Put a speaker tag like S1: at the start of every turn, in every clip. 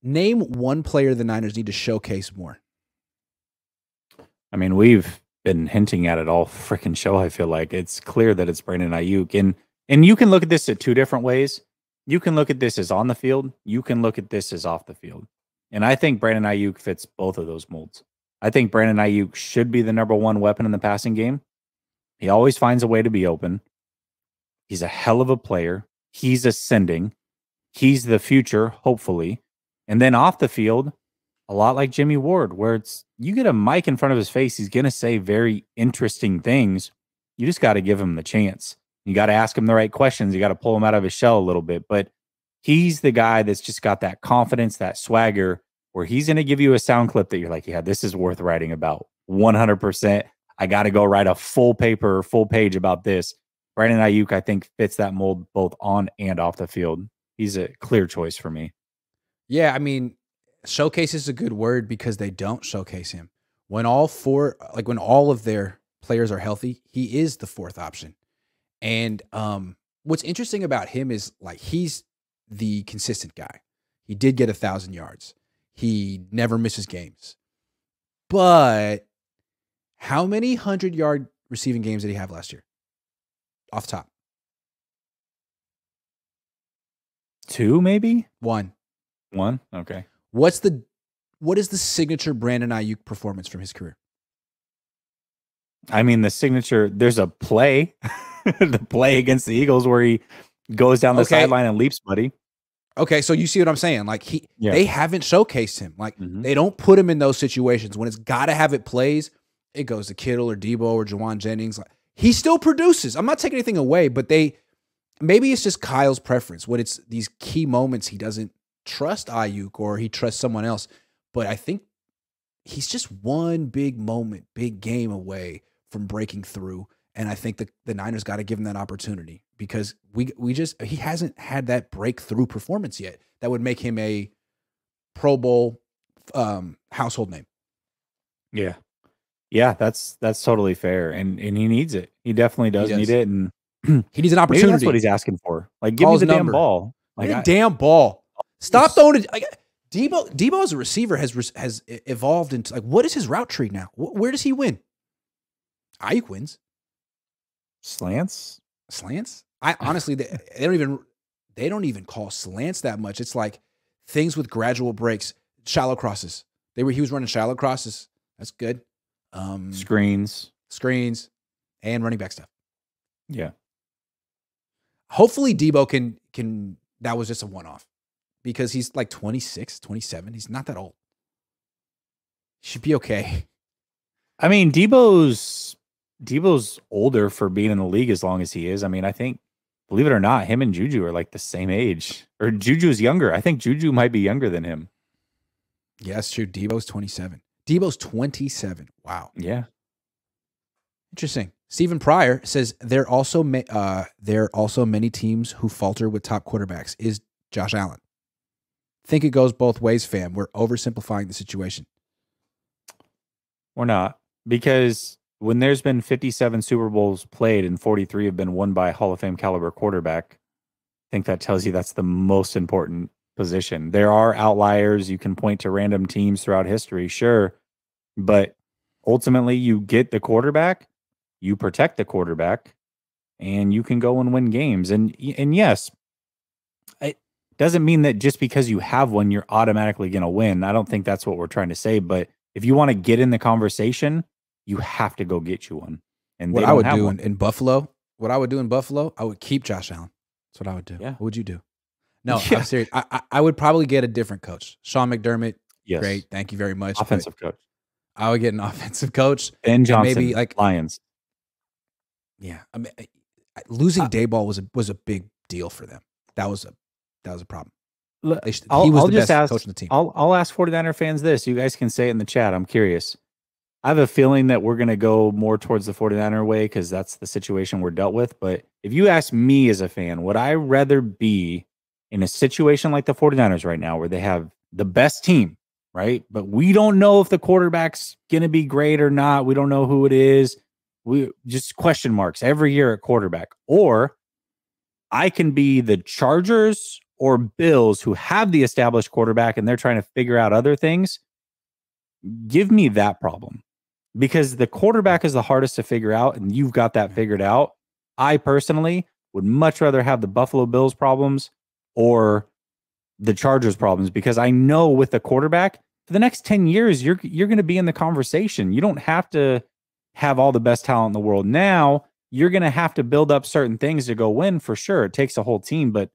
S1: Name one player the Niners need to showcase more.
S2: I mean, we've been hinting at it all freaking show. I feel like it's clear that it's Brandon Ayuk, and you can look at this at two different ways. You can look at this as on the field. You can look at this as off the field. And I think Brandon Ayuk fits both of those molds. I think Brandon Ayuk should be the number one weapon in the passing game. He always finds a way to be open. He's a hell of a player. He's ascending. He's the future, hopefully. And then off the field, a lot like Jimmy Ward, where it's you get a mic in front of his face, he's going to say very interesting things. You just got to give him the chance. You got to ask him the right questions. You got to pull him out of his shell a little bit. But he's the guy that's just got that confidence, that swagger, where he's going to give you a sound clip that you're like, yeah, this is worth writing about 100%. I got to go write a full paper or full page about this. Brandon Ayuk, I think, fits that mold both on and off the field. He's a clear choice for me.
S1: Yeah, I mean, showcase is a good word because they don't showcase him. When all of their players are healthy, he is the fourth option. And what's interesting about him is like he's the consistent guy. He did get 1,000 yards. He never misses games. But how many 100-yard receiving games did he have last year? Off the top.
S2: 2, maybe?
S1: 1.
S2: 1? Okay.
S1: What is the signature Brandon Ayuk performance from his career?
S2: I mean, the signature, there's a play, the play against the Eagles where he goes down the sideline and leaps, buddy.
S1: Okay, so you see what I'm saying? Like they haven't showcased him. Like they don't put him in those situations when it's got to have it plays. It goes to Kittle or Debo or Jawan Jennings. Like he still produces. I'm not taking anything away, but maybe it's just Kyle's preference. When it's these key moments, he doesn't trust Ayuk or he trusts someone else. But I think he's just one big moment, big game away from breaking through. And I think the Niners got to give him that opportunity because he hasn't had that breakthrough performance yet that would make him a Pro Bowl household name.
S2: Yeah. Yeah, that's totally fair. And he needs it. He definitely does need it. And
S1: he needs an opportunity.
S2: Maybe that's what he's asking for. Like, give me the damn ball.
S1: Like damn ball. Stop throwing it. Like, Debo as a receiver has evolved into like, what is his route tree now? Where does he win? Ayuk wins.
S2: Slants.
S1: I honestly, they don't even call slants that much. It's like things with gradual breaks, shallow crosses. He was running shallow crosses. That's good.
S2: Screens,
S1: and running back stuff.
S2: Yeah.
S1: Hopefully Debo can. That was just a one-off because he's like 26, 27. He's not that old. He should be okay.
S2: I mean, Debo's older for being in the league as long as he is. I mean, I think, believe it or not, him and Juju are like the same age. Or Juju's younger. I think Juju might be younger than him.
S1: Yeah, that's true. Debo's 27. Debo's 27. Wow.
S2: Yeah.
S1: Interesting. Stephen Pryor says there are also many teams who falter with top quarterbacks. Is Josh Allen? Think it goes both ways, fam. We're oversimplifying the situation.
S2: We're not. Because when there's been 57 Super Bowls played and 43 have been won by a Hall of Fame caliber quarterback, I think that tells you that's the most important position. There are outliers. You can point to random teams throughout history, sure. But ultimately, you get the quarterback, you protect the quarterback, and you can go and win games. And yes, it doesn't mean that just because you have one, you're automatically going to win. I don't think that's what we're trying to say. But if you want to get in the conversation, you have to go get you one. And
S1: what I would do in Buffalo, I would keep Josh Allen. That's what I would do.
S2: Yeah.
S1: What would you do? No, I'm serious. I would probably get a different coach. Sean McDermott,
S2: yes.
S1: Great. Thank you very much.
S2: Offensive coach.
S1: I would get an offensive coach.
S2: Ben Johnson,
S1: maybe like
S2: Lions.
S1: Yeah. I mean, losing Dayball was a big deal for them. That was a problem. He was the best coach on the team.
S2: I'll ask 49er fans this. You guys can say it in the chat. I'm curious. I have a feeling that we're going to go more towards the 49er way because that's the situation we're dealt with. But if you ask me as a fan, would I rather be in a situation like the 49ers right now where they have the best team, right? But we don't know if the quarterback's going to be great or not. We don't know who it is. We just question marks every year at quarterback. Or I can be the Chargers or Bills, who have the established quarterback and they're trying to figure out other things, give me that problem. Because the quarterback is the hardest to figure out, and you've got that figured out. I personally would much rather have the Buffalo Bills problems or the Chargers problems, because I know with the quarterback, for the next 10 years, you're going to be in the conversation. You don't have to have all the best talent in the world now. You're going to have to build up certain things to go win for sure. It takes a whole team, but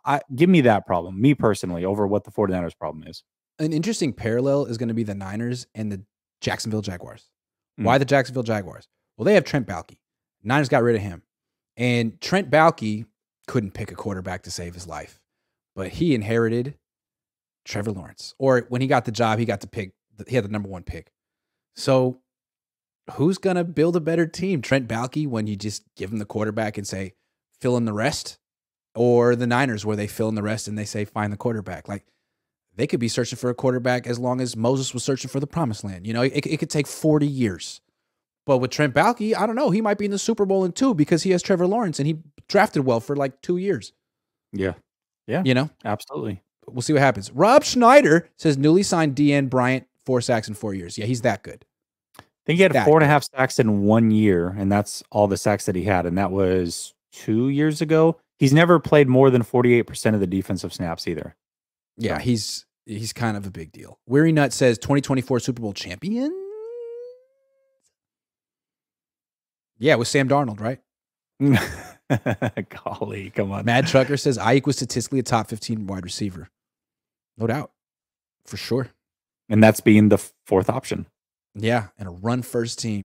S2: I give me that problem, me personally, over what the 49ers problem is.
S1: An interesting parallel is going to be the Niners and the Jacksonville Jaguars. Why the Jacksonville Jaguars? Well, they have Trent Baalke. Niners got rid of him. And Trent Baalke couldn't pick a quarterback to save his life. But he inherited Trevor Lawrence. Or when he got the job, he got to pick. He had the #1 pick. So who's going to build a better team? Trent Baalke, when you just give him the quarterback and say, fill in the rest? Or the Niners, where they fill in the rest and they say, find the quarterback? Like, they could be searching for a quarterback as long as Moses was searching for the promised land. You know, it could take 40 years. But with Trent Baalke, I don't know. He might be in the Super Bowl in 2 because he has Trevor Lawrence and he drafted well for like 2 years.
S2: Yeah. Yeah.
S1: You know?
S2: Absolutely.
S1: We'll see what happens. Rob Schneider says newly signed DN Bryant, 4 sacks in 4 years. Yeah, he's that good.
S2: I think he had 4.5 sacks in 1 year, and that's all the sacks that he had. And that was 2 years ago. He's never played more than 48% of the defensive snaps either.
S1: Yeah, he's kind of a big deal. Weary Nut says 2024 Super Bowl champion. Yeah, with Sam Darnold, right?
S2: Golly, come on.
S1: Mad Trucker says Ayuk was statistically a top 15 wide receiver. No doubt. For sure.
S2: And that's being the 4th option.
S1: Yeah, and a run-first team.